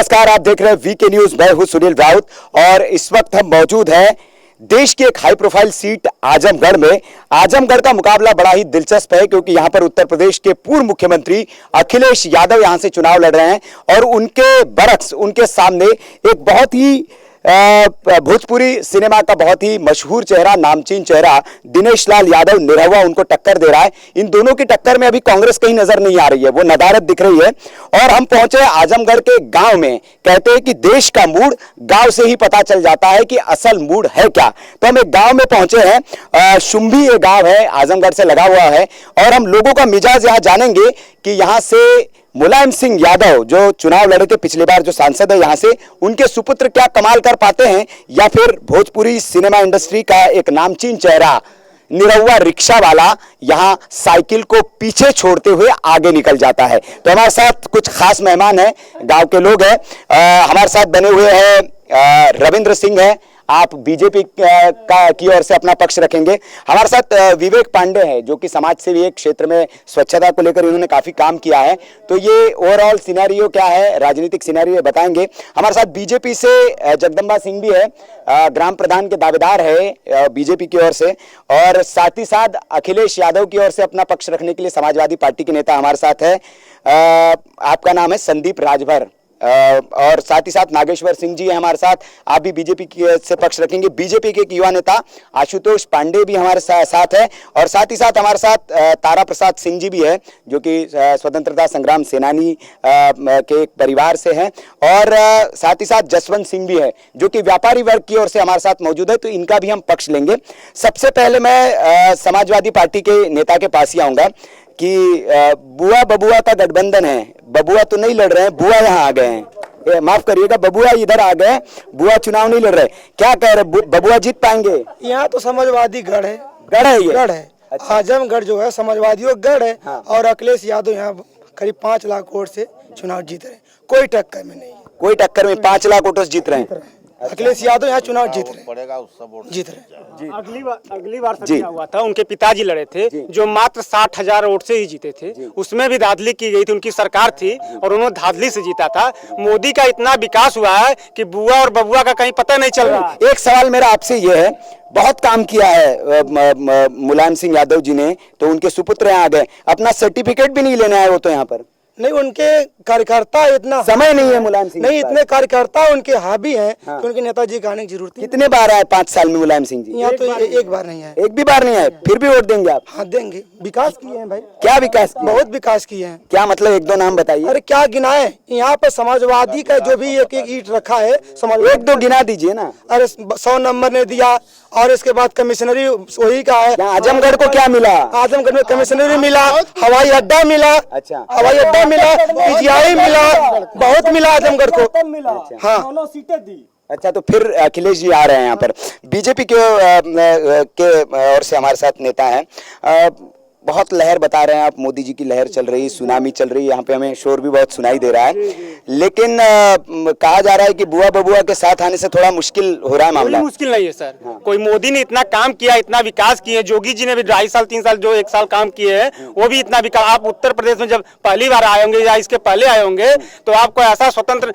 नमस्कार, आप देख रहे हैं वीके न्यूज। मैं हूं सुनील राउत और इस वक्त हम मौजूद हैं देश की एक हाई प्रोफाइल सीट आजमगढ़ में। आजमगढ़ का मुकाबला बड़ा ही दिलचस्प है क्योंकि यहां पर उत्तर प्रदेश के पूर्व मुख्यमंत्री अखिलेश यादव यहां से चुनाव लड़ रहे हैं और उनके बरक्स उनके सामने एक बहुत ही भोजपुरी सिनेमा का बहुत ही मशहूर चेहरा, नामचीन चेहरा दिनेश लाल यादव निरहुआ उनको टक्कर दे रहा है। इन दोनों की टक्कर में अभी कांग्रेस कहीं नजर नहीं आ रही है, वो नदारद दिख रही है। और हम पहुंचे आजमगढ़ के गांव में। कहते हैं कि देश का मूड गांव से ही पता चल जाता है कि असल मूड है क्या। तो हम एक गांव में पहुंचे हैं, शुंभी ये गांव है, आजमगढ़ से लगा हुआ है और हम लोगों का मिजाज यहां जानेंगे कि यहां से मुलायम सिंह यादव जो चुनाव लड़े थे पिछली बार, जो सांसद है यहां से, उनके सुपुत्र क्या कमाल कर पाते हैं या फिर भोजपुरी सिनेमा इंडस्ट्री का एक नामचीन चेहरा निरहुआ रिक्शा वाला यहां साइकिल को पीछे छोड़ते हुए आगे निकल जाता है। तो हमारे साथ कुछ खास मेहमान हैं, गांव के लोग हैं। हमारे साथ बने हुए हैं रविंद्र सिंह है, आप बीजेपी की ओर से अपना पक्ष रखेंगे। हमारे साथ विवेक पांडे हैं जो कि समाज सेवी एक क्षेत्र में स्वच्छता को लेकर इन्होंने काफी काम किया है। तो ये ओवरऑल सिनेरियो क्या है, राजनीतिक सिनेरियो बताएंगे। हमारे साथ बीजेपी से जगदम्बा सिंह भी है, ग्राम प्रधान के दावेदार है बीजेपी की ओर से, और साथ ही साथ अखिलेश यादव की ओर से अपना पक्ष रखने के लिए समाजवादी पार्टी के नेता हमारे साथ है। आपका नाम है संदीप राजभर, और साथ ही साथ नागेश्वर सिंह जी है हमारे साथ, आप भी बीजेपी से पक्ष रखेंगे। बीजेपी के एक युवा नेता आशुतोष पांडे भी हमारे साथ है, और साथ ही साथ हमारे साथ तारा प्रसाद सिंह जी भी है जो कि स्वतंत्रता संग्राम सेनानी के एक परिवार से हैं, और साथ ही साथ जसवंत सिंह भी है जो कि व्यापारी वर्ग की ओर से हमारे साथ मौजूद है। तो इनका भी हम पक्ष लेंगे। सबसे पहले मैं समाजवादी पार्टी के नेता के पास ही आऊंगा कि बुआ बबुआ का गठबंधन है। बबुआ तो नहीं लड़ रहे हैं, बुआ यहाँ आ गए हैं, माफ करिएगा, बबुआ इधर आ गए, बुआ चुनाव नहीं लड़ रहे। क्या कह रहे, बबुआ जीत पाएंगे? यहाँ तो समाजवादी गढ़ है, गढ़ है, ये गढ़ है। अच्छा। आजमगढ़ जो है समाजवादियों गढ़ है। हाँ। और अखिलेश यादव यहाँ करीब 5 लाख वोट से चुनाव जीत रहे हैं, कोई टक्कर में नहीं है। कोई टक्कर में 5 लाख वोट से जीत रहे हैं। अखिलेश यादव यहाँ चुनाव जीत रहे हैं। अगली बार क्या हुआ था, उनके पिताजी लड़े थे जो मात्र 60,000 वोट से ही जीते थे। उसमें भी धांधली की गई थी, उनकी सरकार थी और उन्होंने धांधली से जीता था। मोदी का इतना विकास हुआ है कि बुआ और बबुआ का कहीं पता नहीं चल रहा। एक सवाल मेरा आपसे ये है, बहुत काम किया है मुलायम सिंह यादव जी ने, तो उनके सुपुत्र यहाँ आ गए, अपना सर्टिफिकेट भी नहीं लेने आए वो तो यहाँ पर। नहीं, उनके कार्यकर्ता इतना समय नहीं है मुलायम सिंह नहीं, इतने कार्यकर्ता उनके हावी हैं। हाँ। कि उनके नेताजी का आने की जरूरत है। कितने बार आए 5 साल में मुलायम सिंह जी? यहाँ तो एक बार नहीं आए। एक भी बार नहीं आए, फिर भी वोट देंगे आप? हाँ देंगे। विकास किए हैं भाई। क्या विकास किया? बहुत विकास किए हैं। क्या मतलब, 1-2 नाम बताइए। अरे क्या गिनाए, यहाँ पे समाजवादी का जो भी एक ईंट रखा है, समाजवादी 1-2 गिना दीजिए ना। अरे 100 नंबर ने दिया, और इसके बाद कमिश्नरी वही का है। आजमगढ़ को क्या मिला? आजमगढ़ में कमिश्नरी मिला, हवाई अड्डा मिला। अच्छा, हवाई अड्डा मिला, पीजीआई मिला, बहुत मिला आजमगढ़ को। हाँ, 9 सीटें दी। अच्छा, तो फिर अखिलेश जी आ रहे हैं यहाँ पर। बीजेपी के ओर से हमारे साथ नेता हैं, बहुत लहर बता रहे हैं आप, मोदी जी की लहर चल रही है, सुनामी चल रही है, यहाँ पे हमें शोर भी बहुत सुनाई दे रहा है। लेकिन कहा जा रहा है कि बुआ बबुआ के साथ आने से थोड़ा मुश्किल हो रहा है मामला। कोई मुश्किल नहीं है सर। हाँ। कोई मोदी ने इतना काम किया, इतना विकास किया, जोगी जी ने भी 2.5 साल 3 साल जो 1 साल काम किए हैं, वो भी इतना विकास। आप उत्तर प्रदेश में जब पहली बार आए होंगे या इसके पहले आए होंगे तो आपको ऐसा स्वतंत्र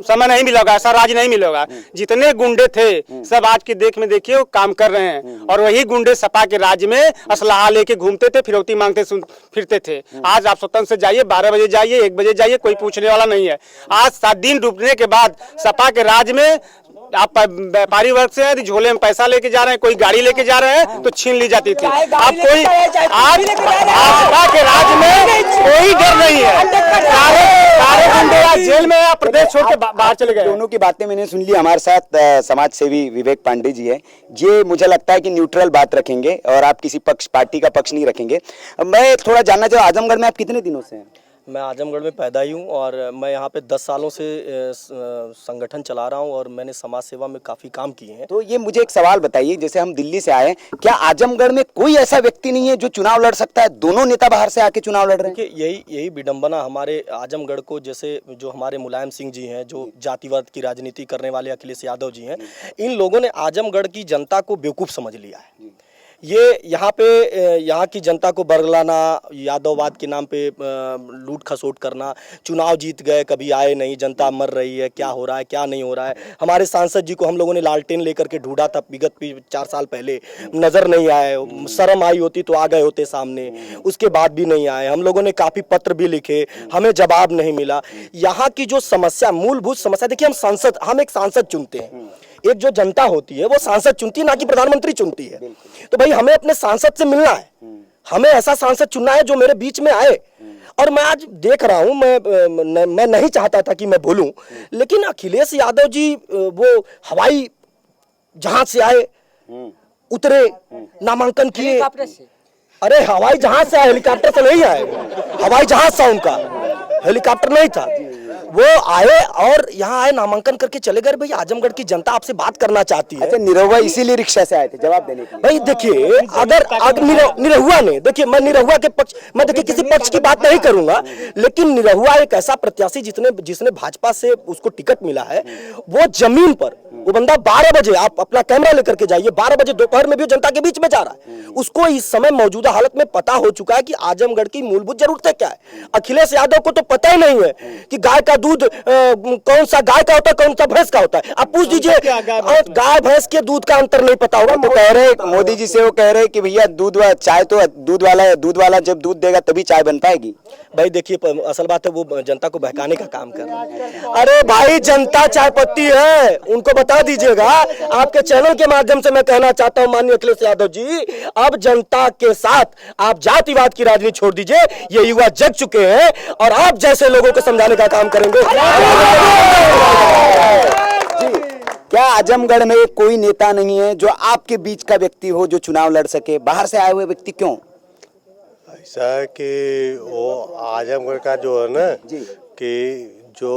समय नहीं मिलेगा, ऐसा राज नहीं मिलेगा। जितने गुंडे थे सब आज की देख में देखिए वो काम कर रहे हैं, और वही गुंडे सपा के राज्य में असलहा लेके घूमते थे, फिरौती मांगते फिरते थे। आज आप स्वतंत्र से जाइए, 12 बजे जाइए, 1 बजे जाइए, कोई पूछने वाला नहीं है। आज 7 दिन डूबने के बाद सपा के राज में आप व्यापारी वर्ग से यदि झोले में पैसा लेके जा रहे हैं, कोई गाड़ी लेके जा रहे हैं तो छीन ली जाती थी। आप कोई आज सपा के राज में कोई डर नहीं है। सारे गुंडे आज जेल में या प्रदेश छोड़ के बाहर चले गए। दोनों की बातें मैंने सुन ली। हमारे साथ समाज सेवी विवेक पांडे जी है, ये मुझे लगता है कि न्यूट्रल बात रखेंगे और आप किसी पार्टी का पक्ष नहीं रखेंगे। मैं थोड़ा जानना चाहूँ, आजमगढ़ में आप कितने दिनों से हैं? मैं आजमगढ़ में पैदा ही हूँ और मैं यहाँ पे 10 सालों से संगठन चला रहा हूँ और मैंने समाज सेवा में काफ़ी काम किए हैं। तो ये मुझे एक सवाल बताइए, जैसे हम दिल्ली से आए, क्या आजमगढ़ में कोई ऐसा व्यक्ति नहीं है जो चुनाव लड़ सकता है? दोनों नेता बाहर से आके चुनाव लड़ रहे हैं। यही विडंबना हमारे आजमगढ़ को, जैसे जो हमारे मुलायम सिंह जी हैं, जो जातिवाद की राजनीति करने वाले अखिलेश यादव जी हैं, इन लोगों ने आजमगढ़ की जनता को बेवकूफ़ समझ लिया है। ये यहाँ पे यहाँ की जनता को बरगलाना, यादववाद के नाम पे लूट खसोट करना, चुनाव जीत गए कभी आए नहीं, जनता मर रही है, क्या हो रहा है क्या नहीं हो रहा है। हमारे सांसद जी को हम लोगों ने लालटेन लेकर के ढूंढा था विगत 4 साल पहले, नजर नहीं आए। शर्म आई होती तो आ गए होते सामने, उसके बाद भी नहीं आए। हम लोगों ने काफी पत्र भी लिखे, हमें जवाब नहीं मिला। यहाँ की जो समस्या, मूलभूत समस्या, देखिए हम एक सांसद चुनते हैं, एक जो जनता होती है वो सांसद चुनती है, ना कि प्रधानमंत्री चुनती है। तो भाई हमें अपने सांसद से मिलना है, हमें ऐसा सांसद चुनना है जो मेरे बीच में आए। और मैं आज देख रहा हूं, मैं नहीं चाहता था कि मैं बोलूं, लेकिन अखिलेश यादव जी वो हवाई जहाज से आए, उतरे, नामांकन किए। अरे हवाई जहाज से आए, हेलीकॉप्टर से नहीं आए, हवाई जहाज था उनका, हेलीकॉप्टर नहीं था। वो आए और यहाँ आए, नामांकन करके चले गए। भाई आजमगढ़ की जनता आपसे बात करना चाहती है। अच्छा, निरहुआ इसीलिए रिक्शा से आए थे जवाब देने के लिए? भाई देखिए, अगर निरहुआ ने, देखिए मैं निरहुआ के पक्ष, मैं देखिए किसी पक्ष की बात नहीं करूंगा, लेकिन निरहुआ एक ऐसा प्रत्याशी जिसने भाजपा से उसको टिकट मिला है, वो जमीन पर, वो बंदा 12 बजे, आप अपना कैमरा लेकर के जाइए, 12 बजे दोपहर में भी जनता के बीच में जा रहा है। उसको इस समय मौजूदा हालत में पता हो चुका है कि आजमगढ़ की मूलभूत जरूरतें क्या है। अखिलेश यादव को तो पता ही नहीं है कि गाय का दूध कौन सा गाय का होता है, कौन सा भैंस का होता है। आप पूछ दीजिए, गाय भैंस के दूध का अंतर नहीं पता होगा। तो कह रहे मोदी जी से, वो कह रहे कि भैया चाय तो दूध वाला जब दूध देगा तभी चाय बन पाएगी। भाई देखिए, असल बात है वो जनता को बहकाने का काम कर रहा है। अरे भाई, जनता चाय पत्ती है, उनको बता दीजिएगा। आपके चैनल के माध्यम से मैं कहना चाहता हूं माननीय अखिलेश यादव जी, अब जनता के साथ आप जातिवाद की राजनीति छोड़ दीजिए। ये युवा जग चुके हैं और आप जैसे लोगों को समझाने का काम करेंगे। क्या आजमगढ़ में कोई नेता नहीं है जो आपके बीच का व्यक्ति हो, जो चुनाव लड़ सके? बाहर से आए हुए व्यक्ति क्यों? ऐसा है कि वो आजमगढ़ का जो है ना, कि जो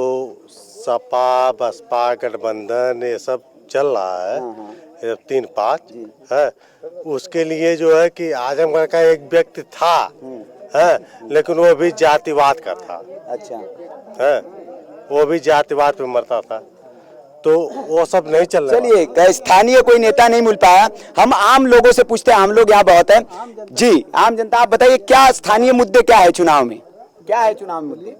सपा बसपा गठबंधन ये सब चल रहा है, ये 3-5 है, उसके लिए जो है कि आजमगढ़ का एक व्यक्ति था, है, लेकिन वो भी जातिवाद का था। अच्छा, है, वो भी जातिवाद पे मरता था, तो वो सब नहीं चल रहा। चलिए, स्थानीय कोई नेता नहीं मिल पाया, हम आम लोगों से पूछते हैं। आम लोग यहाँ बहुत है जी। आम जनता, आप बताइए क्या स्थानीय मुद्दे क्या है चुनाव में? क्या है चुनाव में मुद्दे?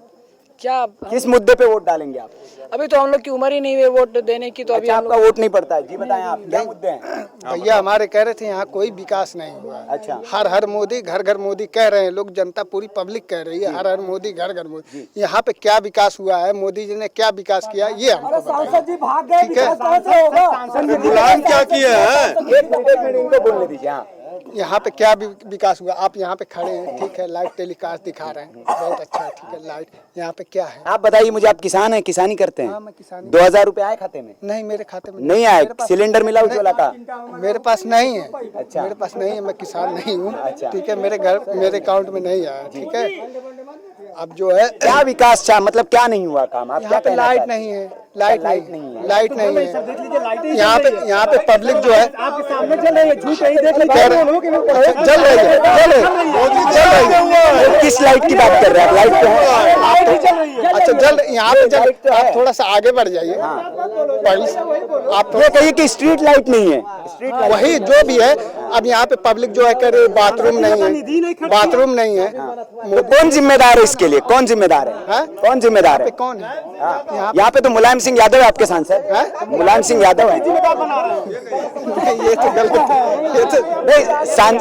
क्या किस मुद्दे पे वोट डालेंगे आप? अभी तो हम लोग की उम्र ही नहीं है वोट देने की, तो अभी अच्छा, आपका वोट नहीं पड़ता है। जी बताएं, आप क्या मुद्दे हैं? भैया हमारे कह रहे थे यहाँ कोई विकास नहीं हुआ। अच्छा, हर मोदी, घर घर मोदी कह रहे हैं लोग, जनता पूरी पब्लिक कह रही है हर मोदी, घर घर मोदी। यहाँ पे क्या विकास हुआ है, मोदी जी ने क्या विकास किया, ये हमको बताइए। ठीक है, मुलायम क्या किया है? एक मिनट इनको बोलने दीजिए। हाँ, यहाँ पे क्या विकास हुआ? आप यहाँ पे खड़े हैं, ठीक है, लाइट टेलीकास्ट दिखा रहे हैं, बहुत अच्छा है, ठीक है। लाइट यहाँ पे क्या है? आप बताइए मुझे, आप किसान हैं, किसानी करते हैं? हाँ, मैं किसान। 2000 रुपए आए खाते में? नहीं, मेरे खाते में नहीं आए। सिलेंडर मिला उज्ज्वला का? मेरे पास नहीं है। अच्छा, मेरे पास नहीं है, मैं किसान नहीं हूँ। अच्छा, ठीक है, मेरे अकाउंट में नहीं आया। ठीक है, अब जो है क्या विकास चाह, मतलब क्या नहीं हुआ काम? आप यहाँ पे लाइट नहीं है, लाइट नहीं है, लाइट नहीं है। यहाँ पे पब्लिक जो है आपके सामने जल रही है, जल रही है। किस लाइट की बात कर रहे हैं आप? लाइट तो अच्छा, जल यहाँ पे जल। आप थोड़ा सा आगे बढ़ जाइए। आप ये कहिए कि स्ट्रीट लाइट नहीं है। वही जो भी है, अब यहाँ पे पब्लिक जो है कर, बाथरूम नहीं है, बाथरूम नहीं है। तो कौन जिम्मेदार है इसके लिए? कौन जिम्मेदार है? कौन जिम्मेदार है? कौन है यहाँ पे? तो मुलायम सिंह यादव है आपके सांसद। मुलायम सिंह यादव है। ये तो गलत है। ये तो नहीं,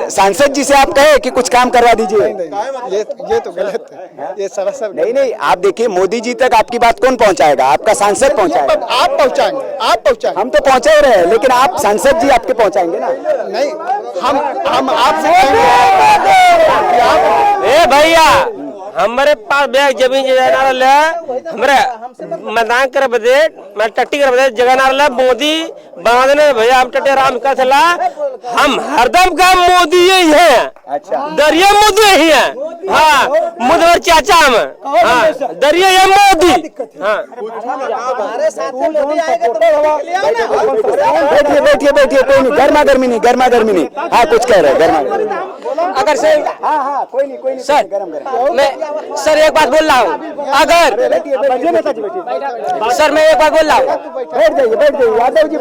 सांसद जी से आप कहे कि कुछ काम करवा दीजिए। ये तो गलत है, ये सरासर नहीं, आप देखिए, मोदी जी तक आपकी बात कौन पहुंचाएगा? आपका सांसद पहुंचाएगा। आप पहुंचाएंगे, आप पहुंचाएंगे। हम तो पहुंचा ही रहे हैं, लेकिन आप सांसद जी आपके पहुंचाएंगे ना? नहीं, हम आपसे ए भैया, हमारे पास बैग जमीन जगह हमारे मैदान कर बदे, मैं टट्टी कर बदे जगह नार मोदी बांधने भैया, हम टट्टी आराम का चला, हम हरदम का मोदी ही है। अच्छा, दरिया मोदी ही है। हाँ, मुदवर चाचा हम। हाँ, दरिया ये मोदी। हाँ, बैठिए, कोई नहीं, गर्मा गर्मी नहीं। हाँ, कुछ कह रहे हैं, गर्मा गर्मी। अगर से हाँ, कोई नहीं सर, गरम। मैं सर एक बात बोल रहा हूँ, अगर सर मैं एक बात बोल रहा हूँ, बैठ जाइए यादव जी,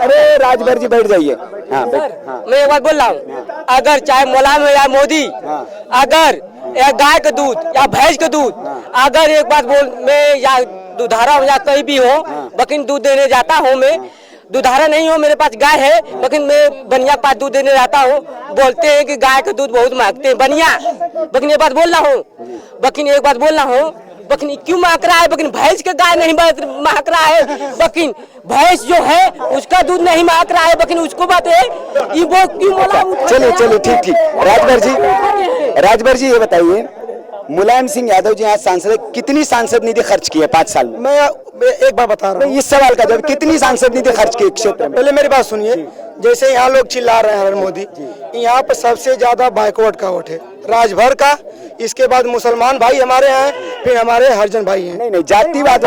अरे राजभर जी बैठ जाइए। हाँ हाँ मैं एक बात बोल रहा हूँ, अगर चाहे मुलायम हो या मोदी, अगर या गाय का दूध या भैंस का दूध, अगर एक बात बोल मैं या दुधारा हो या कहीं भी हो, लेकिन दूध देने जाता हूँ मैं, दुधारा नहीं हो मेरे पास गाय है, लेकिन मैं बनिया के पास दूध देने जाता हूँ, बोलते हैं कि गाय का दूध बहुत मांगते हैं बनिया, लेकिन एक बात बोल रहा हूँ, लेकिन एक बात बोल रहा हूँ, लेकिन क्यों महक रहा है, लेकिन भैंस का गाय नहीं महक रहा है, लेकिन भैंस जो है उसका दूध नहीं महक रहा है, लेकिन उसको बात है कि वो क्यों बोला। चलिए ठीक राजभर जी ये बताइए, मुलायम सिंह यादव जी आज सांसद है, कितनी सांसद निधि खर्च की है 5 साल में? मैं एक बार बता रहा हूँ, इस सवाल का जवाब, कितनी सांसद निधि खर्च की क्षेत्र में? पहले मेरी बात सुनिए। जैसे यहाँ लोग चिल्ला रहे हैं हर मोदी, यहाँ पे सबसे ज्यादा बैकवर्ड का वोट है राजभर का, इसके बाद मुसलमान भाई हमारे हैं, फिर हमारे हरिजन भाई हैं। नहीं जातिवाद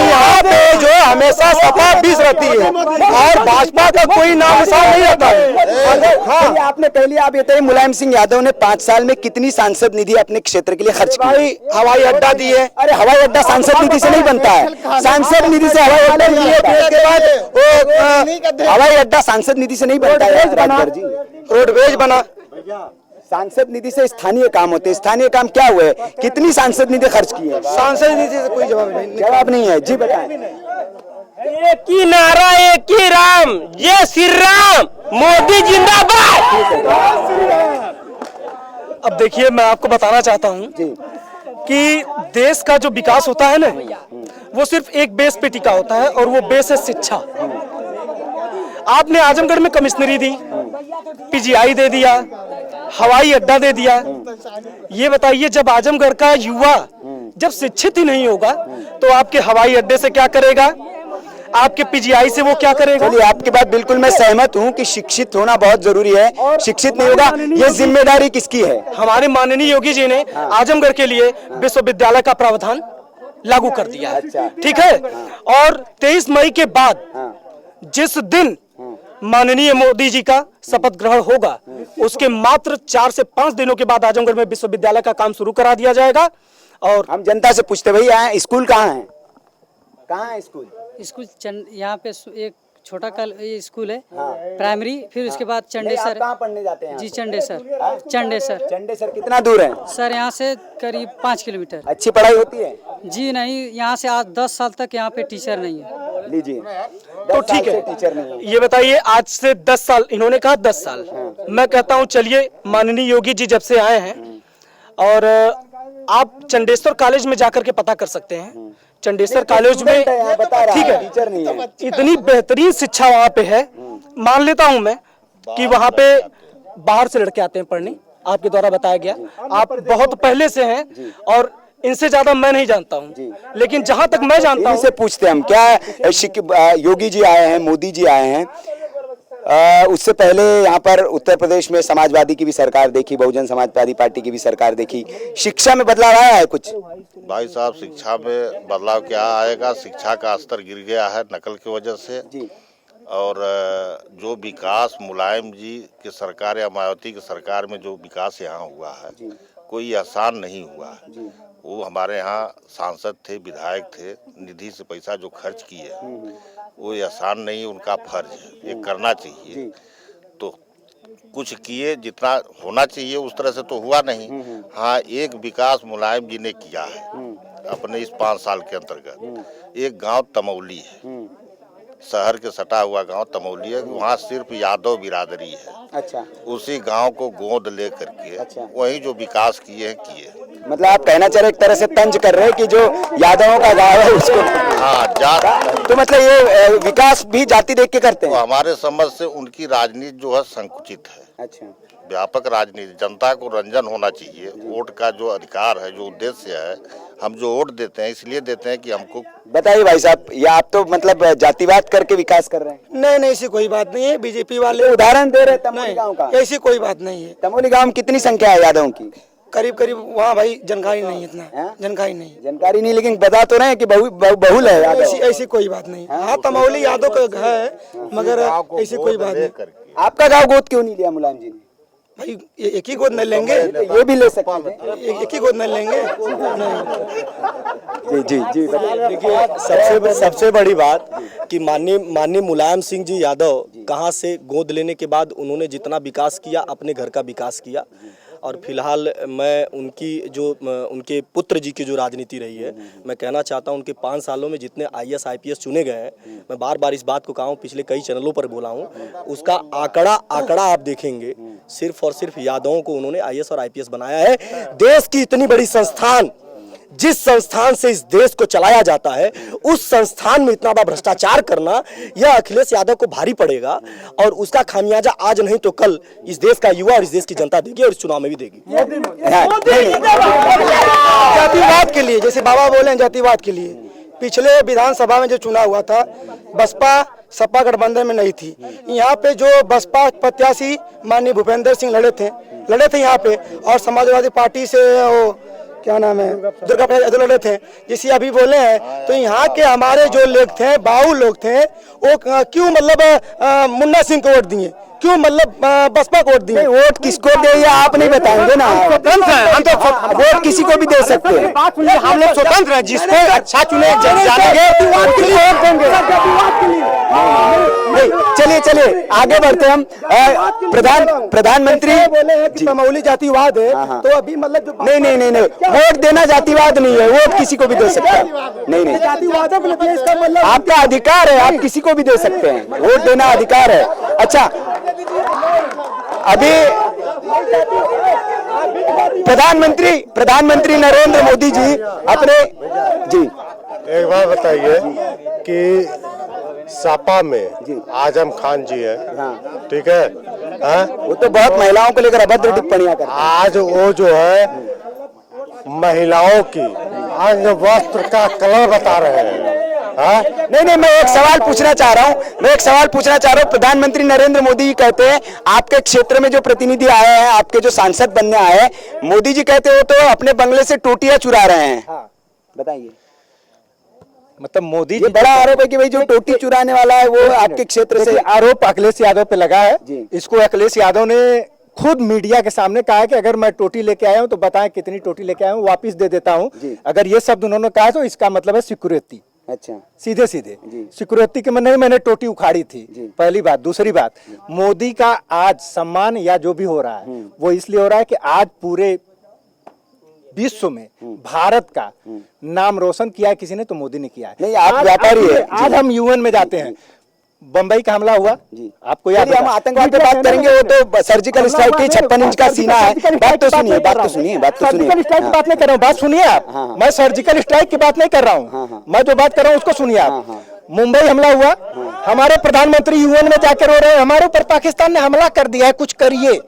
यहाँ पे जो हमेशा सपा बीस रहती है और भाजपा का कोई नाम निशान नहीं रहता है। हाँ आपने पहले आप ये बताइए, मुलायम सिंह यादव ने 5 साल में कितनी सांसद निधि अपने क्षेत्र के लिए खर्च की? भाई हवाई अड्डा दिए। अरे हवाई अड्डा सांसद निधि से नहीं बनता है, सांसद निधि से हवाई अड्डा नहीं बनता है। उसके बाद हवाई अड्डा सांसद निधि से नहीं बनता है राजभर जी, रोडवेज बना। सांसद निधि से स्थानीय काम होते हैं, स्थानीय काम क्या हुए, कितनी सांसद निधि खर्च की है? सांसद निधि से कोई जवाब नहीं है जी, बताएं। एक ही नारा, एक ही राम, जय श्री राम, मोदी जिंदाबाद। अब देखिए मैं आपको बताना चाहता हूँ कि देश का जो विकास होता है ना, वो सिर्फ एक बेस पे टिका होता है और वो बेस है शिक्षा। आपने आजमगढ़ में कमिश्नरी दी, पीजीआई दे दिया, हवाई अड्डा दे दिया। ये बताइए जब आजमगढ़ का युवा जब शिक्षित ही नहीं होगा तो आपके हवाई अड्डे से क्या करेगा, आपके पीजीआई से वो क्या करेगा? चलिए आपकी बात बिल्कुल मैं सहमत हूँ कि शिक्षित होना बहुत जरूरी है, शिक्षित नहीं होगा ये जिम्मेदारी किसकी है? हमारे माननीय योगी जी ने आजमगढ़ के लिए विश्वविद्यालय का प्रावधान लागू कर दिया है। ठीक है, और 23 मई के बाद जिस दिन माननीय मोदी जी का शपथ ग्रहण होगा, उसके मात्र 4 से 5 दिनों के बाद आजमगढ़ में विश्वविद्यालय का काम शुरू करा दिया जाएगा। और हम जनता से पूछते भैया स्कूल कहाँ है, कहाँ है स्कूल? स्कूल यहाँ पे एक छोटा ये स्कूल है प्राइमरी, फिर उसके बाद चंडेसर। कहाँ पढ़ने जाते हैं? जी चंडेसर। चंडेसर कितना दूर है सर? यहाँ से करीब 5 किलोमीटर। अच्छी पढ़ाई होती है? जी नहीं, यहाँ से आज 10 साल तक यहाँ पे टीचर नहीं है। लीजिए तो ठीक है, टीचर नहीं है। ये बताइए आज से 10 साल, इन्होंने कहा 10 साल, मैं कहता हूँ चलिए माननीय योगी जी जब से आए हैं, और आप चंडेश्वर कॉलेज में जाकर के पता कर सकते हैं। चंडेश्वर कॉलेज में ठीक है, टीचर नहीं है, इतनी बेहतरीन शिक्षा वहाँ पे है। मान लेता हूँ मैं कि वहाँ पे बाहर से लड़के आते हैं पढ़ने, आपके द्वारा बताया गया, आप बहुत पहले से हैं और इनसे ज्यादा मैं नहीं जानता हूँ, लेकिन जहाँ तक मैं जानता हूँ से पूछते हम क्या योगी जी आए हैं, मोदी जी आए हैं, उससे पहले यहाँ पर उत्तर प्रदेश में समाजवादी की भी सरकार देखी, बहुजन समाजवादी पार्टी की भी सरकार देखी, शिक्षा में बदलाव आया है कुछ? भाई साहब शिक्षा में बदलाव क्या आएगा, शिक्षा का स्तर गिर गया है नकल की वजह से जी। और जो विकास मुलायम जी की सरकार या मायावती की सरकार में जो विकास यहाँ हुआ है कोई आसान नहीं हुआ है। वो हमारे यहाँ सांसद थे, विधायक थे, निधि से पैसा जो खर्च किए वो आसान नहीं, उनका फर्ज है, ये करना चाहिए। तो कुछ किए, जितना होना चाहिए उस तरह से तो हुआ नहीं। हाँ, एक विकास मुलायम जी ने किया है अपने इस 5 साल के अंतर्गत। एक गांव तमौली है, शहर के सटा हुआ गांव तमौली है, वहाँ सिर्फ यादव बिरादरी है। अच्छा, उसी गांव को गोद ले करके वही जो विकास किए। मतलब आप कहना चाह रहे एक तरह से तंज कर रहे हैं कि जो यादवों का गांव है उसको, हाँ जात, तो मतलब ये विकास भी जाति देख के करते हैं? तो हमारे समझ से उनकी राजनीति जो है संकुचित है। अच्छा, व्यापक राजनीति, जनता को रंजन होना चाहिए। वोट का जो अधिकार है, जो उद्देश्य है, हम जो वोट देते हैं इसलिए देते हैं कि हमको। बताइए भाई साहब, ये आप तो मतलब जातिवाद करके विकास कर रहे हैं? नहीं, ऐसी कोई बात नहीं है, बीजेपी वाले उदाहरण दे रहे तमोली गाँव का। ऐसी कोई बात नहीं है। तमोली गाँव में कितनी संख्या है यादवों की? करीब वहाँ भाई जानकारी नहीं, इतना जानकारी नहीं, लेकिन बता तो रहे हैं कि बहुल है। ऐसी कोई बात नहीं। हाँ, तमौली यादव का है, मगर ऐसी कोई बात नहीं। आपका गाँव गोद क्यों नहीं लिया मुलायम जी ने? भाई एक ही गोद नहीं लेंगे, ये भी ले सकते हैं। एक ही गोद नहीं लेंगे। जी जी जी देखिए सबसे बड़ी बात कि माननीय मुलायम सिंह जी यादव कहाँ से गोद लेने के बाद उन्होंने जितना विकास किया अपने घर का विकास किया, और फिलहाल मैं उनके पुत्र जी की जो राजनीति रही है, मैं कहना चाहता हूं उनके 5 सालों में जितने IAS IPS चुने गए हैं, मैं बार बार इस बात को कहा हूं, पिछले कई चैनलों पर बोला हूं, उसका आंकड़ा आप देखेंगे, सिर्फ और सिर्फ यादवों को उन्होंने IAS और IPS बनाया है। देश की इतनी बड़ी संस्थान, जिस संस्थान से इस देश को चलाया जाता है, उस संस्थान में इतना बड़ा भ्रष्टाचार करना, यह अखिलेश यादव को भारी पड़ेगा, और उसका खामियाजा आज नहीं तो कल इस देश का युवा और इस देश की जनता देगी, और इस चुनाव में भी देगी। जातिवाद के लिए, जैसे बाबा बोले हैं, जातिवाद के लिए पिछले विधानसभा में जो चुनाव हुआ था, बसपा सपा गठबंधन में नहीं थी। यहाँ पे जो बसपा प्रत्याशी माननीय भूपेंद्र सिंह लड़े थे यहाँ पे, और समाजवादी पार्टी से वो क्या नाम है, दुर्गा प्रसाद यादव लड़े थे, जिसे अभी बोले हैं। तो यहाँ के हमारे जो लोग थे, बाऊ लोग थे, वो क्यों मतलब मुन्ना सिंह को वोट दिए, क्यों मतलब बसपा को वोट दिए? वोट किसको दे ये आप नहीं बताएंगे ना, हम तो वोट किसी को भी दे सकते हैं। हम लोग स्वतंत्र हैं, जिसको अच्छा चुने जानेंगे नहीं, चलिए आगे बढ़ते हम। प्रधानमंत्री बोले हैं कि मामूली जातिवाद है, तो अभी मतलब नहीं, वोट देना जातिवाद नहीं है, वोट किसी को भी दे सकते हैं। नहीं, जातिवाद है, इसका मतलब आपका अधिकार है, आप किसी को भी दे सकते हैं, वोट देना अधिकार है। अच्छा, अभी प्रधानमंत्री नरेंद्र मोदी जी अपने जी एक बात बताइए कि सपा में आजम खान जी है, ठीक है, वो तो बहुत महिलाओं को लेकर अभद्र टिप्पणियां करते हैं। आज वो जो है महिलाओं की अंग वस्त्र का कलर बता रहे हैं। नहीं, मैं एक सवाल पूछना चाह रहा हूँ। प्रधानमंत्री नरेंद्र मोदी जी कहते हैं, आपके क्षेत्र में जो प्रतिनिधि आए हैं, आपके जो सांसद बनने आए हैं, मोदी जी कहते हो तो अपने बंगले से टोटियां चुरा रहे हैं। बताइए, मतलब मोदी ये बड़ा आरोप है कि भाई जो टोटी चुराने वाला है वो आपके क्षेत्र से। आरोप अखिलेश यादव पे लगा है। इसको अखिलेश यादव ने खुद मीडिया के सामने कहा है कि अगर मैं टोटी लेके आया हूं तो बताएं कितनी टोटी लेके आया हूं, वापिस दे देता हूं। अगर ये शब्द उन्होंने कहा तो इसका मतलब है सिक्योरिटी। अच्छा, सीधे सिक्योरिटी के मैंने टोटी उखाड़ी थी, पहली बात। दूसरी बात, मोदी का आज सम्मान या जो भी हो रहा है वो इसलिए हो रहा है कि आज पूरे विश्व में भारत का नाम रोशन किया है किसी ने, तो मोदी ने किया है। नहीं, आप व्यापारी है। आज हम UN में जाते हैं, बंबई का हमला हुआ, आपको याद है? हम आतंकवाद पे बात करेंगे, वो तो सर्जिकल स्ट्राइक की 56 इंच का सीना है। बात तो सुनिए। सर्जिकल स्ट्राइक की बात नहीं कर रहा हूँ, बात सुनिए आप। मैं सर्जिकल स्ट्राइक की बात नहीं कर रहा हूँ, मैं जो बात कर रहा हूँ उसको सुनिए आप। मुंबई हमला हुआ, हमारे प्रधानमंत्री UN में जाकर रो रहे हैं, हमारे ऊपर पाकिस्तान ने हमला कर दिया है, कुछ करिए।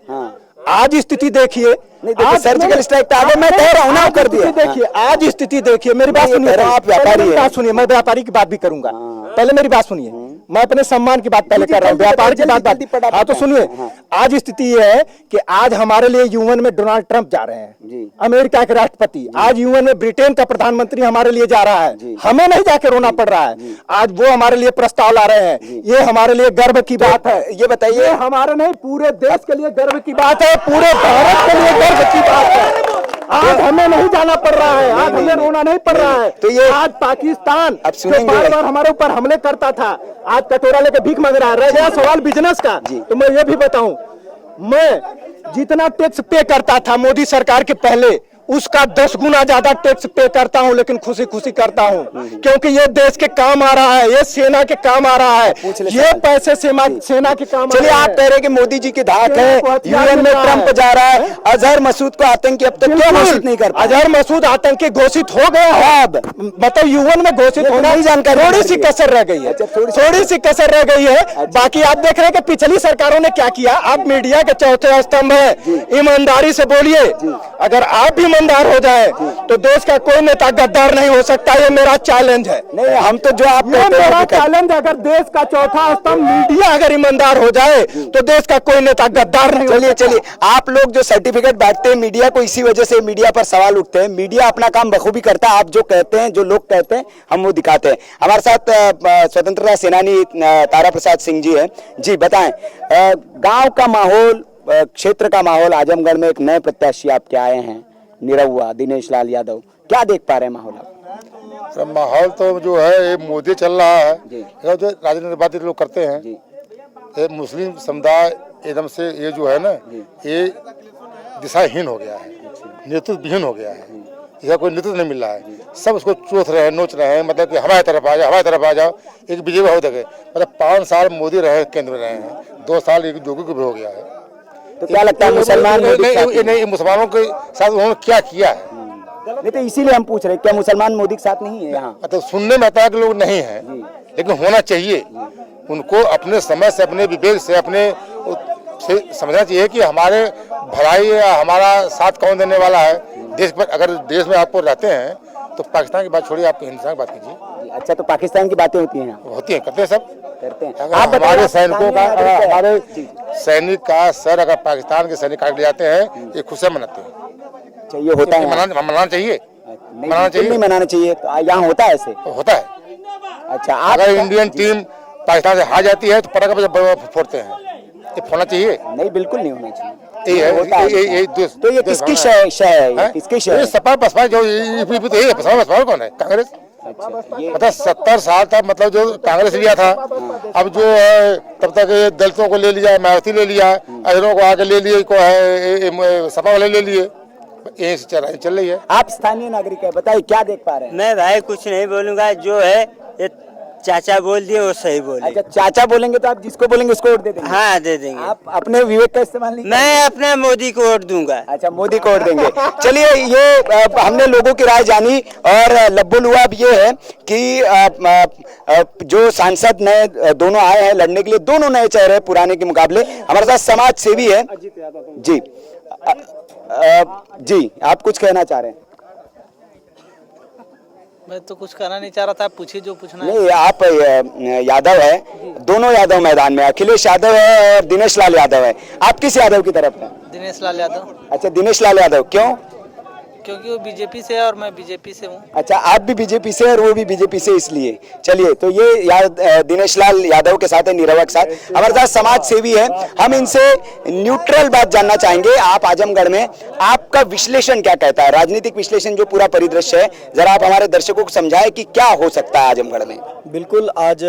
आज स्थिति देखिए, सर्जिकल स्ट्राइक तो आगे मैं कह रहा हूँ ना, कर दिया। देखिए आज स्थिति देखिए, मेरी बात सुनिए। आप व्यापारी हैं, बात सुनिए, मैं व्यापारी की बात भी करूंगा, पहले मेरी बात सुनिए। मैं अपने सम्मान की बात पहले कर रहा हूँ, व्यापार की बात। हाँ तो सुनिए, आज स्थिति ये है कि आज हमारे लिए UN में डोनाल्ड ट्रंप जा रहे हैं, अमेरिका के राष्ट्रपति। आज UN में ब्रिटेन का प्रधानमंत्री हमारे लिए जा रहा है, हमें नहीं जाके रोना पड़ रहा है। आज वो हमारे लिए प्रस्ताव ला रहे हैं, ये हमारे लिए गर्व की बात है। ये बताइए, हमारे नहीं, पूरे देश के लिए गर्व की बात है, पूरे भारत के लिए गर्व की बात है। आज हमें नहीं जाना पड़ रहा है, आज हमें रोना नहीं पड़ रहा है। तो ये आज पाकिस्तान अब जो बार-बार हमारे ऊपर हमले करता था, आज कटोरा लेके भीख मांग रहा है। रह गया सवाल बिजनेस का, तो मैं ये भी बताऊं, मैं जितना टैक्स पे करता था मोदी सरकार के पहले, उसका 10 गुना ज्यादा टैक्स पे करता हूं, लेकिन खुशी खुशी करता हूं, क्योंकि ये देश के काम आ रहा है, ये सेना के काम आ रहा है, ये पैसे सेना के काम। चलिए, आप कह रहे हैं कि मोदी जी की धाक है, UN में ट्रंप जा रहा है, अजहर मसूद को आतंकी अब तक क्यों घोषित नहीं कर पाया? अजहर मसूद आतंकी घोषित हो गया है, अब मतलब UN में घोषित होना ही जानकारी, थोड़ी सी कसर रह गई है, थोड़ी सी कसर रह गई है। बाकी आप देख रहे हैं कि पिछली सरकारों ने क्या किया। आप मीडिया के चौथे स्तंभ है, ईमानदारी से बोलिए। अगर आप भी ईमानदार हो जाए तो देश का कोई नेता गद्दार नहीं हो सकता, ये मेरा चैलेंज है। नहीं, हम तो जो आप मेरा चैलेंज, अगर देश का चौथा स्तंभ मीडिया अगर ईमानदार हो जाए तो देश का कोई नेता गद्दार नहीं। चलिए, आप लोग जो सर्टिफिकेट बांटते हैं मीडिया को, इसी वजह से मीडिया पर सवाल उठते हैं। मीडिया अपना काम बखूबी करता है, आप जो कहते हैं, जो लोग कहते हैं, हम वो दिखाते हैं। हमारे साथ स्वतंत्रता सेनानी तारा प्रसाद सिंह जी है। जी बताएं, गांव का माहौल क्षेत्र का माहौल आजमगढ़ में एक नए प्रत्याशी आपके आए हैं, निरहुआ दिनेश लाल यादव, क्या देख पा रहे हैं माहौल आप? माहौल तो जो है ये मोदी चल रहा है, जो राजनीतिक बातें लोग करते हैं, ये मुस्लिम समुदाय एकदम से ये जो है ना ये दिशाहीन हो गया है, नेतृत्व विहीन हो गया है, यह कोई नेतृत्व नहीं मिल रहा है, सब उसको चोथ रहे हैं, नोच रहे हैं, मतलब कि हमारी तरफ आ जाओ, हमारी तरफ आ जाओ। एक बीजेपी हो सके, मतलब 5 साल मोदी रहे, केंद्र में रहे हैं, 2 साल एक जोगी को भी हो गया है। तो क्या लगता है मुसलमान नहीं, मुसलमानों के साथ उन्होंने क्या किया है? नहीं तो इसीलिए हम पूछ रहे हैं, क्या मुसलमान मोदी के साथ नहीं है यहाँ? मतलब सुनने में आता है कि लोग नहीं है, लेकिन होना चाहिए। उनको अपने समय से, अपने विवेक से, अपने से समझना चाहिए कि हमारे भलाई या हमारा साथ कौन देने वाला है देश पर। अगर देश में आपको रहते हैं तो पाकिस्तान की बात छोड़िए, आप हिंदुस्तान की बात कीजिए। अच्छा, तो पाकिस्तान की बातें होती हैं? होती हैं, करते हैं, सब करते हैं। आप हमारे सैनिकों का, हमारे सैनिक का सर अगर पाकिस्तान के सैनिक काट ले जाते हैं, ये खुशियाँ मनाते हैं। ये होता है, मनाना चाहिए, मनाना चाहिए, नहीं मनाना चाहिए। तो यहाँ होता है, ऐसे होता है। अच्छा, अगर इंडियन टीम पाकिस्तान से हार जाती है तो पटाखा फोड़ते हैं, ये फोड़ना चाहिए? नहीं, बिल्कुल नहीं होना चाहिए। तो ये किसकी शय है? किसकी शय है? सपा बसपा जो सपा बसपा कौन है? कांग्रेस। मतलब 70 साल था, मतलब जो कांग्रेस लिया था, अब जो है तब तक दलितों को ले लिया, मायावती ले लिया, अहिरों को आगे ले लिए, को है सपा वाले ले लिए, यही चल रही है। आप स्थानीय नागरिक है, बताइए क्या देख पा रहे हैं? मैं भाई कुछ नहीं बोलूंगा, जो है ये चाचा बोल दिए वो सही बोले। अच्छा, चाचा बोलेंगे तो आप जिसको बोलेंगे उसको वोट दे देंगे? हाँ, दे देंगे। आप अपने विवेक का इस्तेमाल नहीं? मैं अपने मोदी को वोट दूंगा। अच्छा, मोदी को वोट देंगे। चलिए, ये हमने लोगों की राय जानी और लब्बुल अब ये है कि जो सांसद नए दोनों आए हैं लड़ने के लिए, दोनों नए चेहरे पुराने के मुकाबले। हमारे साथ समाज सेवी है जी। जी, आप कुछ कहना चाह रहे हैं? मैं तो कुछ कहना नहीं चाह रहा था, पूछिए जो पूछना है। नहीं, आप यादव है, दोनों यादव मैदान में, अखिलेश यादव है और दिनेश लाल यादव है। आप किस यादव की तरफ हैं? दिनेश लाल यादव। अच्छा, दिनेश लाल यादव, क्यों? क्योंकि वो बीजेपी से है और मैं बीजेपी से हूँ। अच्छा, आप भी बीजेपी से और वो भी बीजेपी से, इसलिए। चलिए, तो ये दिनेश लाल यादव के साथ है, निरहुआ के साथ। हमारे साथ समाज सेवी है, हम इनसे न्यूट्रल बात जानना चाहेंगे। आप आजमगढ़ में, आपका विश्लेषण क्या कहता है, राजनीतिक विश्लेषण, जो पूरा परिदृश्य है, जरा आप हमारे दर्शकों को समझाएं कि क्या हो सकता है आजमगढ़ में। बिल्कुल, आज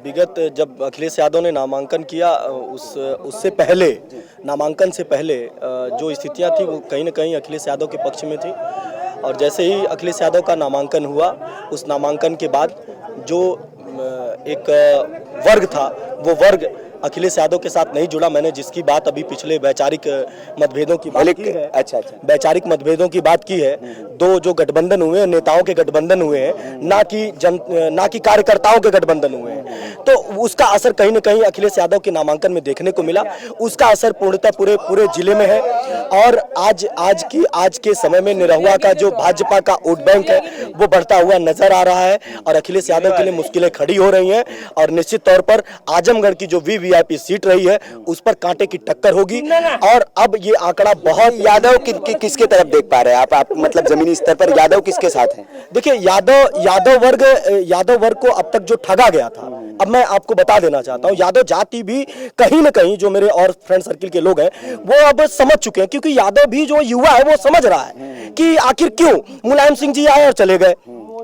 विगत जब अखिलेश यादव ने नामांकन किया, उससे पहले, नामांकन से पहले जो स्थितियां थी वो कहीं न कहीं अखिलेश यादव के पक्ष में थी। और जैसे ही अखिलेश यादव का नामांकन हुआ, उस नामांकन के बाद जो एक वर्ग था, वो वर्ग अखिलेश यादव के साथ नहीं जुड़ा। मैंने जिसकी बात अभी पिछले वैचारिक मतभेदों की बात की है, अच्छा, वैचारिक मतभेदों की बात की है, दो जो गठबंधन हुए हैं, नेताओं के गठबंधन हुए हैं, ना कि कार्यकर्ताओं के गठबंधन हुए हैं, तो उसका असर कहीं न कहीं अखिलेश यादव के नामांकन में देखने को मिला। उसका असर पूर्णतः पूरे जिले में है। और आज के समय में निरहुआ का जो भाजपा का वोट बैंक है वो बढ़ता हुआ नजर आ रहा है और अखिलेश यादव के लिए मुश्किलें खड़ी हो रही हैं। और निश्चित तौर पर आजमगढ़ की जो वीवीआईपी सीट रही है उस पर कांटे की टक्कर होगी। और अब ये आंकड़ा बहुत, यादव किसके तरफ देख पा रहे हैं आप मतलब जमीनी स्तर पर यादव किसके साथ हैं? देखिए, यादव वर्ग को अब तक जो ठगा गया था, अब मैं आपको बता देना चाहता हूँ, यादव जाति भी कहीं न कहीं, जो मेरे और फ्रेंड सर्किल के लोग हैं वो अब समझ चुके हैं, क्योंकि यादव भी जो युवा है वो समझ रहा है कि आखिर क्यों मुलायम सिंह जी आए और चले गए।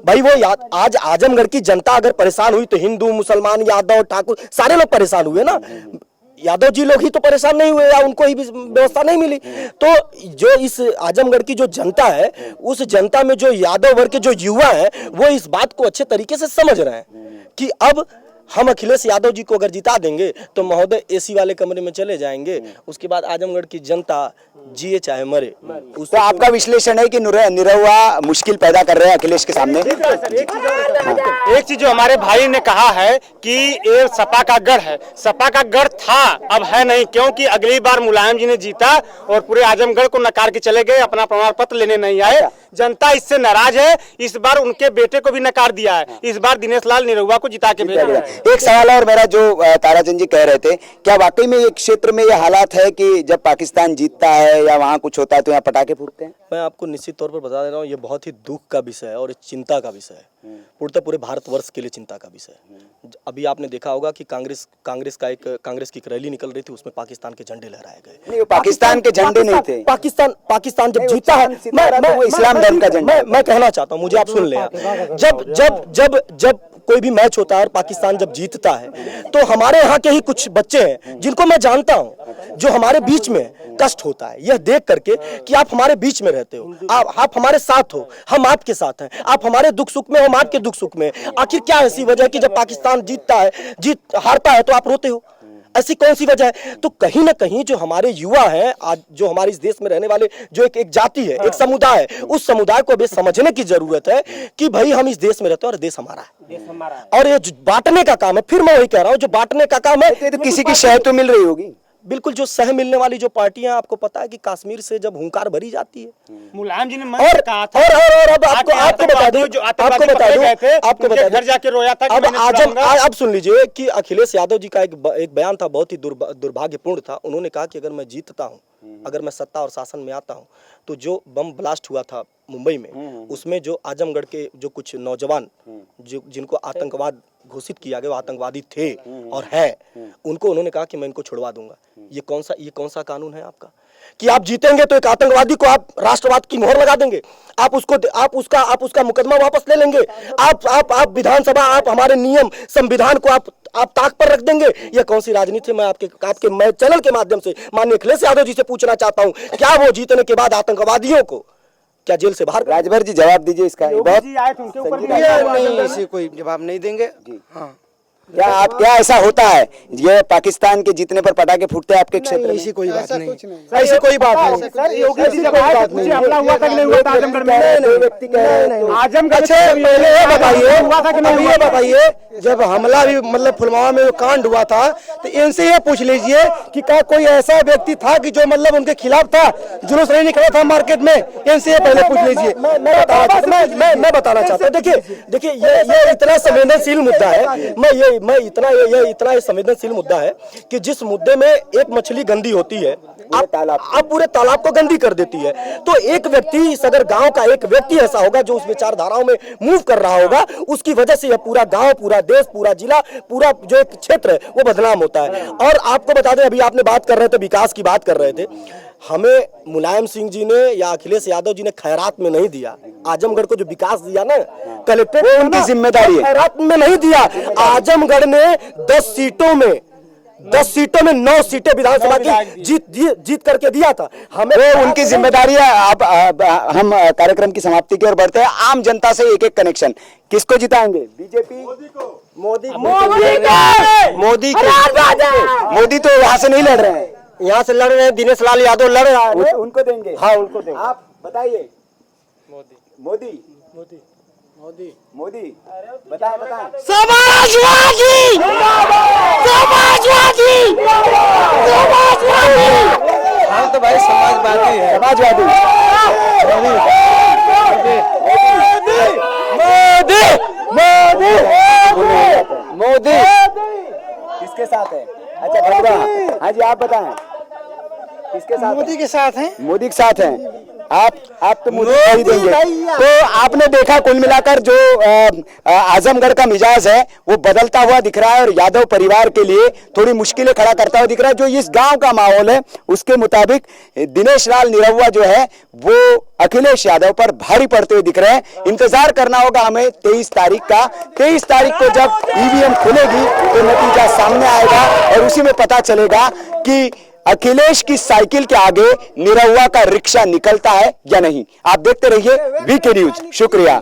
भाई वो आज आजमगढ़ की जनता अगर परेशान हुई तो हिंदू, मुसलमान, यादव, ठाकुर सारे लोग परेशान हुए ना। यादव जी लोग ही तो परेशान नहीं हुए या उनको ही व्यवस्था नहीं मिली। तो जो इस आजमगढ़ की जो जनता है, उस जनता में जो यादव वर्ग के जो युवा है वो इस बात को अच्छे तरीके से समझ रहे हैं कि अब हम अखिलेश यादव जी को अगर जिता देंगे तो महोदय एसी वाले कमरे में चले जाएंगे। उसके बाद आजमगढ़ की जनता जिए चाहे मरे। तो आपका विश्लेषण है कि निरहुआ मुश्किल पैदा कर रहे हैं अखिलेश के सामने। एक चीज जो हमारे भाई ने कहा है कि ये सपा का गढ़ है, सपा का गढ़ था, अब है नहीं, क्योंकि अगली बार मुलायम जी ने जीता और पूरे आजमगढ़ को नकार के चले गए, अपना प्रमाण पत्र लेने नहीं आए। जनता इससे नाराज है, इस बार उनके बेटे को भी नकार दिया है, इस बार दिनेश लाल निरहुआ को जिता के भेजा। एक सवाल और मेरा, जो ताराचंद जी कह रहे थे, क्या वाकई में एक क्षेत्र में यह हालात है कि जब पाकिस्तान जीतता है या वहाँ कुछ होता है तो यहाँ पटाखे फूटते हैं? मैं आपको निश्चित तौर पर बता दे रहा हूँ, ये बहुत ही दुख का विषय है और चिंता का विषय है। पूर्णतः पूरे भारतवर्ष के लिए चिंता का विषय है। अभी आपने देखा होगा कि कांग्रेस की एक रैली निकल रही थी, उसमें पाकिस्तान के झंडे लहराए गए। नहीं, वो पाकिस्तान के झंडे नहीं थे। पाकिस्तान जब जीता है, इस्लाम धर्म का झंडा। मैं कहना चाहता हूँ, मुझे आप सुन लें। जब कोई भी मैच होता है और पाकिस्तान जब जीतता है तो हमारे यहाँ के ही कुछ बच्चे हैं जिनको मैं जानता हूँ, जो हमारे बीच में कष्ट होता है यह देख करके कि आप हमारे बीच में रहते हो, आप हमारे साथ हो, हम आपके साथ हैं, आप हमारे दुख सुख में, हम आपके दुख सुख में। आखिर क्या ऐसी वजह है कि जब पाकिस्तान हारता है तो आप रोते हो? ऐसी कौन सी वजह है? तो कहीं ना कहीं जो हमारे युवा हैं आज, जो हमारे इस देश में रहने वाले, जो एक जाति है, एक समुदाय है, उस समुदाय को अभी समझने की जरूरत है कि भाई हम इस देश में रहते हैं और देश हमारा है। और ये बांटने का काम है, फिर मैं वही कह रहा हूँ, जो बांटने का काम है तो किसी की शह तो मिल रही होगी। बिल्कुल, जो सह मिलने वाली जो पार्टियां, आपको पता है कि कश्मीर से जब हुंकार भरी जाती है। मुलायम जी ने और अब आपको बता दूं, घर जाके रोया था। अब सुन लीजिए कि अखिलेश यादव जी का एक बयान था, बहुत ही दुर्भाग्यपूर्ण था। उन्होंने कहा कि अगर मैं जीतता हूं, अगर मैं सत्ता और शासन में आता हूं, तो जो बम ब्लास्ट हुआ था मुंबई में, उसमें जो आजमगढ़ के जो कुछ नौजवान जिनको आतंकवाद घोषित किया गया, वो आतंकवादी थे और है, उनको उन्होंने कहा कि मैं इनको छुड़वा दूंगा। ये कौन सा कानून है आपका कि आप जीतेंगे तो एक आतंकवादी को आप राष्ट्रवाद की मोहर लगा देंगे, आप उसका मुकदमा वापस ले लेंगे, आप विधानसभा, आप हमारे नियम संविधान को आप ताक पर रख देंगे? यह कौन सी राजनीति है? मैं आपके चैनल के माध्यम से माननीय अखिलेश यादव जी से पूछना चाहता हूं, क्या वो जीतने के बाद आतंकवादियों को क्या जेल से बाहर? राजभर जी जवाब दीजिए इसका। नहीं, इसे कोई जवाब नहीं देंगे। हाँ, क्या ऐसा होता है? ये पाकिस्तान के जीतने पर पटाखे फूटते हैं आपके क्षेत्र में? ऐसी कोई बात नहीं, ऐसी कोई बात नहीं। हमला हुआ था कि नहीं हुआ था आजमगढ़ में? आजमगढ़ से पहले ये बताइए, जब हमला भी मतलब पुलवामा में कांड हुआ था, तो इनसे ये पूछ लीजिए कि क्या कोई ऐसा व्यक्ति था कि जो मतलब उनके खिलाफ था, जुलूस नहीं निकला था मार्केट में? इनसे ये पहले पूछ लीजिए। मैं बताना चाहता हूँ, देखिए ये इतना संवेदनशील मुद्दा है। मैं इतना संवेदनशील मुद्दा है कि जिस मुद्दे में एक मछली गंदी होती है, आप पूरे तालाब को गंदी कर देती है। तो एक व्यक्ति, अगर गांव का एक व्यक्ति ऐसा होगा जो उस विचारधाराओं में मूव कर रहा होगा, उसकी वजह से यह पूरा गांव, पूरा देश, पूरा जिला, पूरा जो एक क्षेत्र है वो बदनाम होता है। और आपको बता दें, अभी आपने बात कर रहे थे, विकास की बात कर रहे थे, हमें मुलायम सिंह जी ने या अखिलेश यादव जी ने खैरात में नहीं दिया। आजमगढ़ को जो विकास दिया ना, कलेक्टर, उनकी जिम्मेदारी है। खैरात में नहीं दिया। आजमगढ़ ने 10 सीटों में 9 सीटें विधानसभा की जीत करके दिया था हमें। वो उनकी जिम्मेदारी है। अब हम कार्यक्रम की समाप्ति की ओर बढ़ते हैं। आम जनता से एक कनेक्शन, किसको जिताएंगे? बीजेपी? मोदी तो यहाँ से नहीं लड़ रहे हैं, यहाँ से लड़ रहे हैं, दिनेश लाल यादव लड़ रहा है, उनको देंगे। हाँ, उनको देंगे। आप बताइए। मोदी बताएं। समाजवादी हम तो भाई समाजवादी है। मोदी किसके साथ है? अच्छा भगवा, हाँ जी आप बताएं, किसके साथ? मोदी के साथ हैं। मोदी के साथ हैं आप तो मोदी ही देंगे। तो आपने देखा कुल मिलाकर जो आजमगढ़ का मिजाज है वो बदलता हुआ दिख रहा है और यादव परिवार के लिए थोड़ी मुश्किलें खड़ा करता हुआ दिख रहा है। जो इस गांव का माहौल है उसके मुताबिक दिनेश लाल निरहुआ जो है वो अखिलेश यादव पर भारी पड़ते हुए दिख रहे हैं। इंतजार करना होगा हमें 23 तारीख का। 23 तारीख को जब ईवीएम खुलेगी तो नतीजा सामने आएगा और उसी में पता चलेगा कि अखिलेश की साइकिल के आगे निरहुआ का रिक्शा निकलता है या नहीं। आप देखते रहिए वीके न्यूज। शुक्रिया।